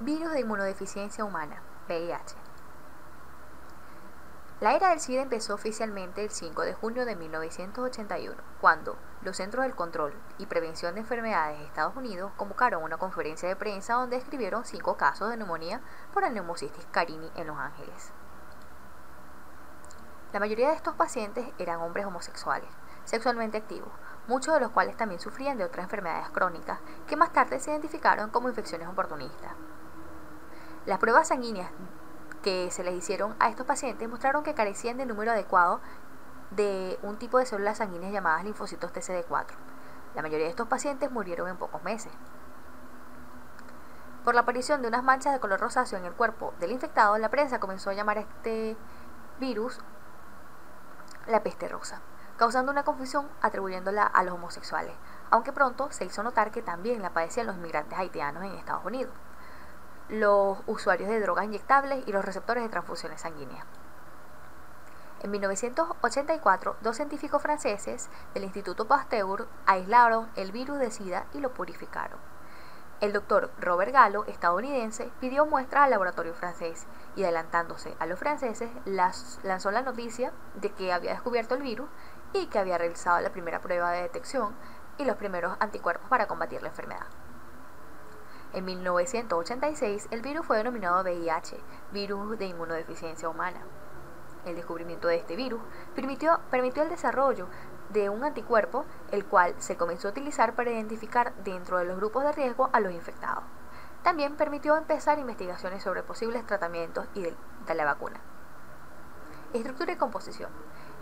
Virus de inmunodeficiencia humana, VIH. La era del SIDA empezó oficialmente el 5 de junio de 1981, cuando los Centros del Control y Prevención de Enfermedades de Estados Unidos convocaron una conferencia de prensa donde describieron 5 casos de neumonía por el Pneumocystis carini en Los Ángeles. La mayoría de estos pacientes eran hombres homosexuales, sexualmente activos, muchos de los cuales también sufrían de otras enfermedades crónicas que más tarde se identificaron como infecciones oportunistas. Las pruebas sanguíneas que se les hicieron a estos pacientes mostraron que carecían del número adecuado de un tipo de células sanguíneas llamadas linfocitos TCD4. La mayoría de estos pacientes murieron en pocos meses. Por la aparición de unas manchas de color rosáceo en el cuerpo del infectado, la prensa comenzó a llamar a este virus la peste rosa, causando una confusión atribuyéndola a los homosexuales, aunque pronto se hizo notar que también la padecían los inmigrantes haitianos en Estados Unidos, los usuarios de drogas inyectables y los receptores de transfusiones sanguíneas. En 1984, 2 científicos franceses del Instituto Pasteur aislaron el virus de SIDA y lo purificaron. El doctor Robert Gallo, estadounidense, pidió muestras al laboratorio francés y, adelantándose a los franceses, lanzó la noticia de que había descubierto el virus y que había realizado la primera prueba de detección y los primeros anticuerpos para combatir la enfermedad. En 1986, el virus fue denominado VIH, virus de inmunodeficiencia humana. El descubrimiento de este virus permitió el desarrollo de un anticuerpo, el cual se comenzó a utilizar para identificar dentro de los grupos de riesgo a los infectados. También permitió empezar investigaciones sobre posibles tratamientos y de la vacuna. Estructura y composición.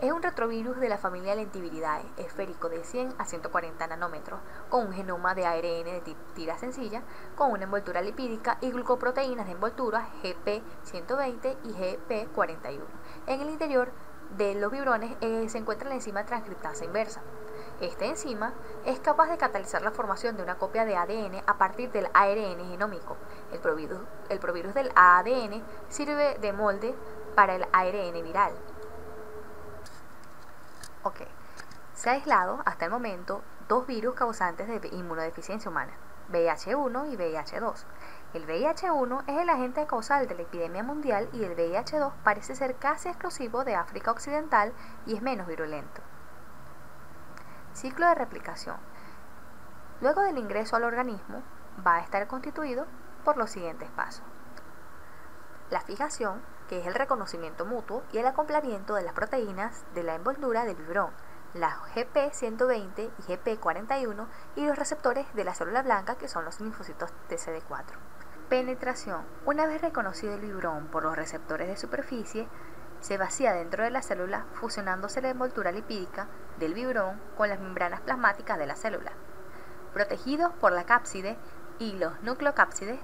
Es un retrovirus de la familia Lentiviridade, esférico de 100 a 140 nanómetros, con un genoma de ARN de tira sencilla, con una envoltura lipídica y glucoproteínas de envoltura GP120 y GP41. En el interior de los fibrones se encuentra la enzima transcriptasa inversa. Esta enzima es capaz de catalizar la formación de una copia de ADN a partir del ARN genómico. El provirus del ADN sirve de molde para el ARN viral. Se ha aislado hasta el momento 2 virus causantes de inmunodeficiencia humana, VIH-1 y VIH-2. El VIH-1 es el agente causal de la epidemia mundial y el VIH-2 parece ser casi exclusivo de África Occidental y es menos virulento. Ciclo de replicación. Luego del ingreso al organismo, va a estar constituido por los siguientes pasos. La fijación, que es el reconocimiento mutuo y el acoplamiento de las proteínas de la envoltura del fibrón, la GP120 y GP41 y los receptores de la célula blanca, que son los linfocitos TCD4. Penetración. Una vez reconocido el fibrón por los receptores de superficie, se vacía dentro de la célula fusionándose la envoltura lipídica del fibrón con las membranas plasmáticas de la célula. Protegidos por la cápside y los nucleocápsides,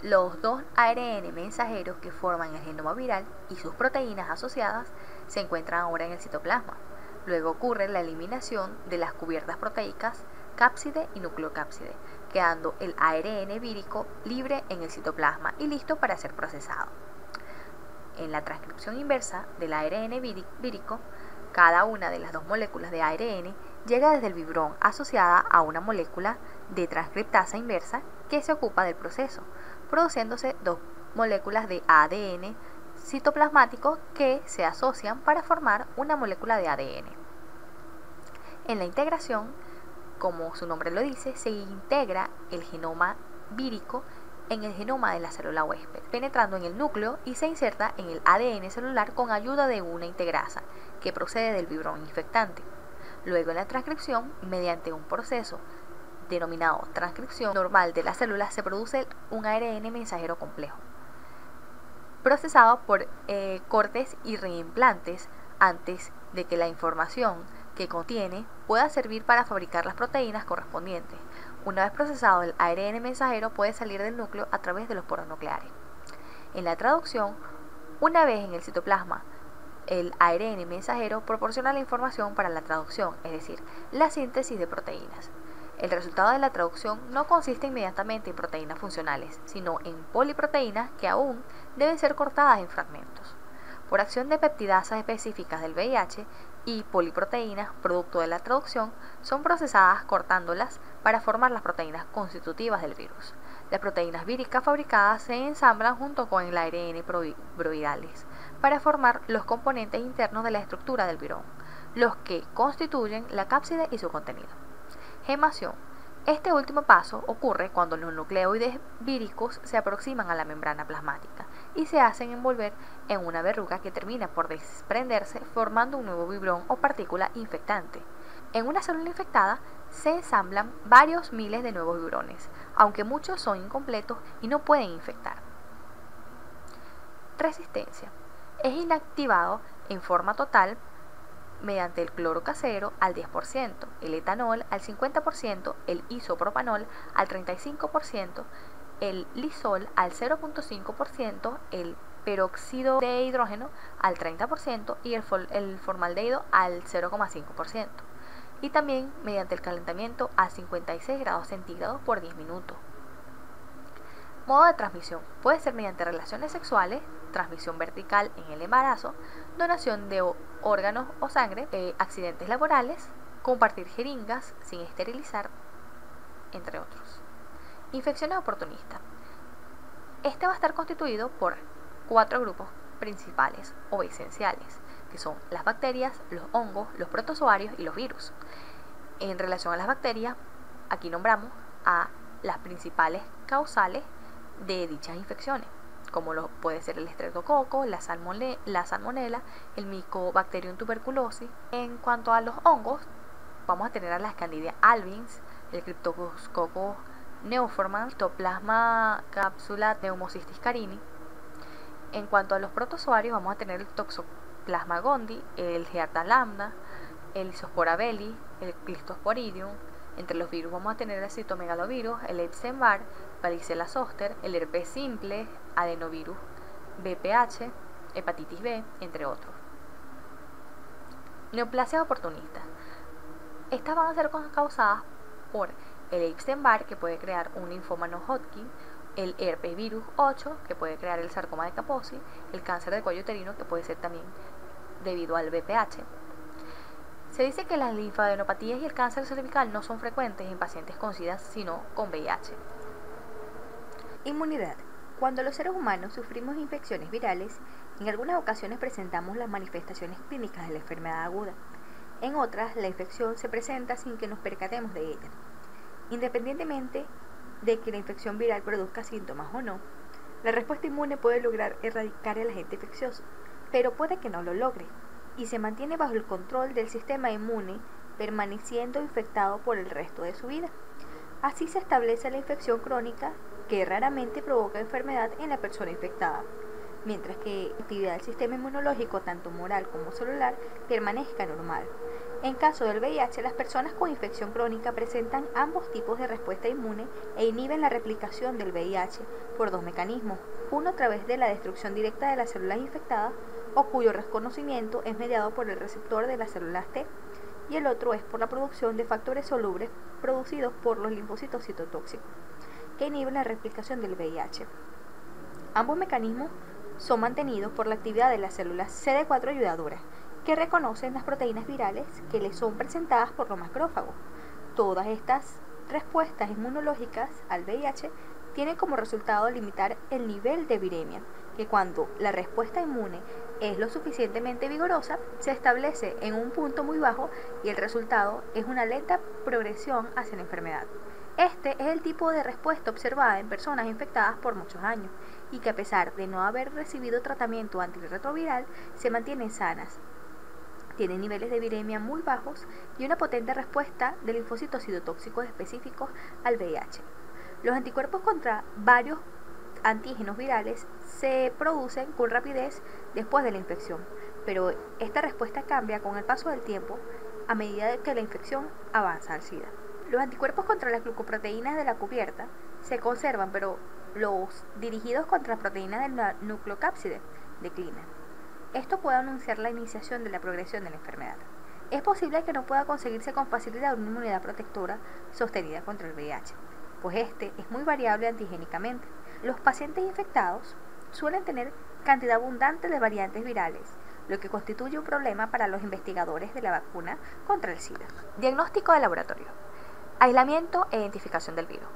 los 2 ARN mensajeros que forman el genoma viral y sus proteínas asociadas se encuentran ahora en el citoplasma. Luego ocurre la eliminación de las cubiertas proteicas cápside y nucleocápside, quedando el ARN vírico libre en el citoplasma y listo para ser procesado. En la transcripción inversa del ARN vírico, cada una de las 2 moléculas de ARN llega desde el fibrón asociada a una molécula de transcriptasa inversa que se ocupa del proceso, produciéndose 2 moléculas de ADN citoplasmático que se asocian para formar una molécula de ADN. En la integración, como su nombre lo dice, se integra el genoma vírico en el genoma de la célula huésped, penetrando en el núcleo y se inserta en el ADN celular con ayuda de una integrasa que procede del fibrón infectante. Luego en la transcripción, mediante un proceso denominado transcripción normal de las células, se produce un ARN mensajero complejo, procesado por cortes y reimplantes antes de que la información que contiene pueda servir para fabricar las proteínas correspondientes. Una vez procesado, el ARN mensajero puede salir del núcleo a través de los poros nucleares. En la traducción, una vez en el citoplasma, el ARN mensajero proporciona la información para la traducción, es decir, la síntesis de proteínas. El resultado de la traducción no consiste inmediatamente en proteínas funcionales, sino en poliproteínas que aún deben ser cortadas en fragmentos. por acción de peptidasas específicas del VIH y poliproteínas, producto de la traducción, son procesadas cortándolas para formar las proteínas constitutivas del virus. Las proteínas víricas fabricadas se ensamblan junto con el ARN provirales para formar los componentes internos de la estructura del virón, los que constituyen la cápside y su contenido. Gemación. Este último paso ocurre cuando los nucleoides víricos se aproximan a la membrana plasmática y se hacen envolver en una verruga que termina por desprenderse formando un nuevo virón o partícula infectante. En una célula infectada se ensamblan varios miles de nuevos virones, aunque muchos son incompletos y no pueden infectar. Resistencia. Es inactivado en forma total mediante el cloro casero al 10%, el etanol al 50%, el isopropanol al 35%, el lisol al 0.5%, el peróxido de hidrógeno al 30% y el formaldehído al 0.5%, y también mediante el calentamiento a 56 grados centígrados por 10 minutos. Modo de transmisión. Puede ser mediante relaciones sexuales, transmisión vertical en el embarazo, donación de órganos o sangre, accidentes laborales, compartir jeringas sin esterilizar, entre otros. Infecciones oportunistas. Este va a estar constituido por 4 grupos principales o esenciales, que son las bacterias, los hongos, los protozoarios y los virus. En relación a las bacterias, aquí nombramos a las principales causales de dichas infecciones, como puede ser el estreptococo, la salmonela, el Mycobacterium tuberculosis. En cuanto a los hongos, vamos a tener a las Candida albicans, el Cryptococcus neoformans, Mycoplasma cápsula Pneumocystis carini. En cuanto a los protozoarios, vamos a tener el Toxoplasma gondii, el Hearta lambda, el Isospora belli, el Clistosporidium. Entre los virus vamos a tener el citomegalovirus, el Epstein-Barr, varicela zoster, el herpes simple, adenovirus, VPH, hepatitis B, entre otros. Neoplasias oportunistas. Estas van a ser causadas por el Epstein-Barr, que puede crear un linfoma no Hodgkin, el herpes virus 8, que puede crear el sarcoma de Kaposi, el cáncer de cuello uterino, que puede ser también debido al VPH. Se dice que las linfadenopatías y el cáncer cervical no son frecuentes en pacientes con SIDA, sino con VIH. Inmunidad. Cuando los seres humanos sufrimos infecciones virales, en algunas ocasiones presentamos las manifestaciones clínicas de la enfermedad aguda. En otras, la infección se presenta sin que nos percatemos de ella. Independientemente de que la infección viral produzca síntomas o no, la respuesta inmune puede lograr erradicar el agente infeccioso, pero puede que no lo logre, y se mantiene bajo el control del sistema inmune, permaneciendo infectado por el resto de su vida. Así se establece la infección crónica, que raramente provoca enfermedad en la persona infectada, mientras que la actividad del sistema inmunológico, tanto moral como celular, permanezca normal. En caso del VIH, las personas con infección crónica presentan ambos tipos de respuesta inmune e inhiben la replicación del VIH por 2 mecanismos, uno a través de la destrucción directa de las células infectadas, o cuyo reconocimiento es mediado por el receptor de las células T, y el otro es por la producción de factores solubles producidos por los linfocitos citotóxicos, que inhiben la replicación del VIH. Ambos mecanismos son mantenidos por la actividad de las células CD4 ayudadoras, que reconocen las proteínas virales que les son presentadas por los macrófagos. Todas estas respuestas inmunológicas al VIH tienen como resultado limitar el nivel de viremia, que cuando la respuesta inmune es lo suficientemente vigorosa, se establece en un punto muy bajo y el resultado es una lenta progresión hacia la enfermedad. Este es el tipo de respuesta observada en personas infectadas por muchos años y que, a pesar de no haber recibido tratamiento antirretroviral, se mantienen sanas. Tienen niveles de viremia muy bajos y una potente respuesta de linfocitos citotóxicos específicos al VIH. Los anticuerpos contra varios antígenos virales se producen con rapidez después de la infección, pero esta respuesta cambia con el paso del tiempo a medida que la infección avanza al SIDA. Los anticuerpos contra las glucoproteínas de la cubierta se conservan, pero los dirigidos contra las proteínas de la nucleocápside declinan. Esto puede anunciar la iniciación de la progresión de la enfermedad. Es posible que no pueda conseguirse con facilidad una inmunidad protectora sostenida contra el VIH, pues este es muy variable antigénicamente. Los pacientes infectados suelen tener cantidad abundante de variantes virales, lo que constituye un problema para los investigadores de la vacuna contra el SIDA. Diagnóstico de laboratorio. Aislamiento e identificación del virus.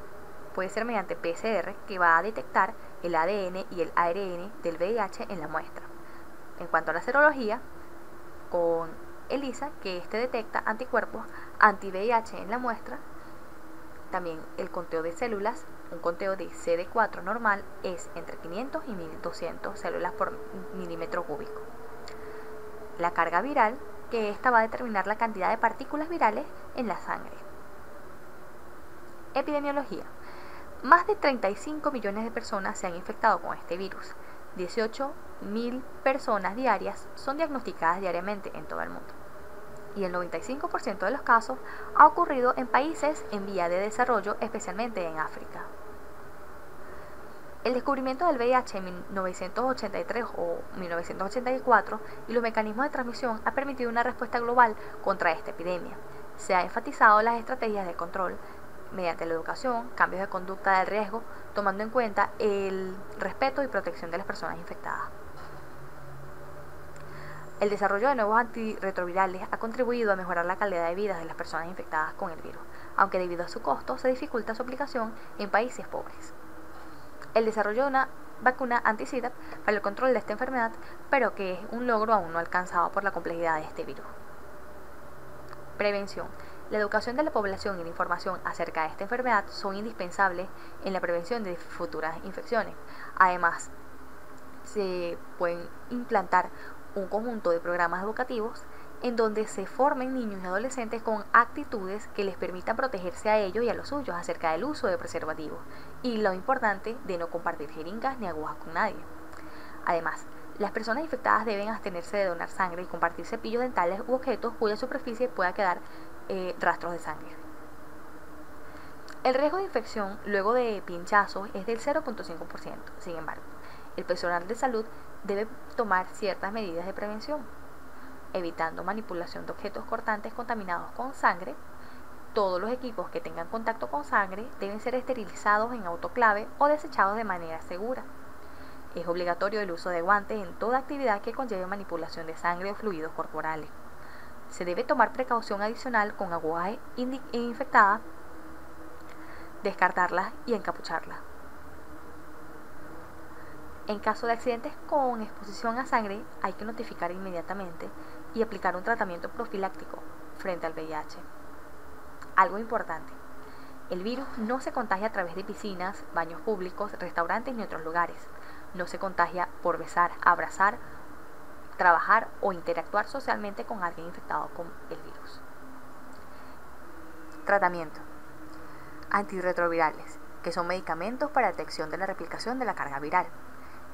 Puede ser mediante PCR, que va a detectar el ADN y el ARN del VIH en la muestra. En cuanto a la serología, con ELISA, que detecta anticuerpos anti-VIH en la muestra. También el conteo de células, un conteo de CD4 normal es entre 500 y 1200 células por milímetro cúbico. La carga viral, que esta va a determinar la cantidad de partículas virales en la sangre. Epidemiología. Más de 35 millones de personas se han infectado con este virus. 18.000 personas diarias son diagnosticadas diariamente en todo el mundo. Y el 95% de los casos ha ocurrido en países en vía de desarrollo, especialmente en África. El descubrimiento del VIH en 1983 o 1984 y los mecanismos de transmisión ha permitido una respuesta global contra esta epidemia. Se ha enfatizado las estrategias de control mediante la educación, cambios de conducta de riesgo, tomando en cuenta el respeto y protección de las personas infectadas. El desarrollo de nuevos antirretrovirales ha contribuido a mejorar la calidad de vida de las personas infectadas con el virus, aunque debido a su costo se dificulta su aplicación en países pobres. El desarrollo de una vacuna anti-SIDA para el control de esta enfermedad, pero que es un logro aún no alcanzado por la complejidad de este virus. Prevención. La educación de la población y la información acerca de esta enfermedad son indispensables en la prevención de futuras infecciones. Además, se pueden implantar un conjunto de programas educativos en donde se formen niños y adolescentes con actitudes que les permitan protegerse a ellos y a los suyos acerca del uso de preservativos y lo importante de no compartir jeringas ni agujas con nadie. Además, las personas infectadas deben abstenerse de donar sangre y compartir cepillos dentales u objetos cuya superficie pueda quedar rastros de sangre. El riesgo de infección luego de pinchazos es del 0.5%. Sin embargo, el personal de salud debe tomar ciertas medidas de prevención, evitando manipulación de objetos cortantes contaminados con sangre. Todos los equipos que tengan contacto con sangre deben ser esterilizados en autoclave o desechados de manera segura. Es obligatorio el uso de guantes en toda actividad que conlleve manipulación de sangre o fluidos corporales. Se debe tomar precaución adicional con agujas infectadas, descartarlas y encapucharlas. En caso de accidentes con exposición a sangre, hay que notificar inmediatamente y aplicar un tratamiento profiláctico frente al VIH. Algo importante: el virus no se contagia a través de piscinas, baños públicos, restaurantes ni otros lugares. No se contagia por besar, abrazar, trabajar o interactuar socialmente con alguien infectado con el virus. Tratamiento. Antirretrovirales, que son medicamentos para la detección de la replicación de la carga viral.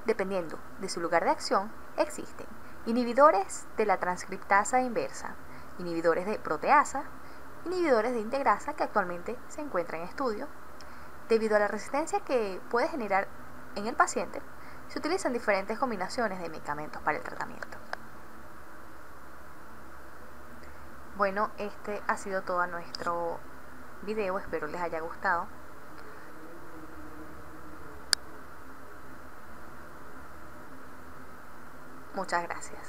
Dependiendo de su lugar de acción, existen inhibidores de la transcriptasa inversa, inhibidores de proteasa, inhibidores de integrasa que actualmente se encuentran en estudio. Debido a la resistencia que puede generar en el paciente, se utilizan diferentes combinaciones de medicamentos para el tratamiento. Bueno, este ha sido todo nuestro video, espero les haya gustado. Muchas gracias.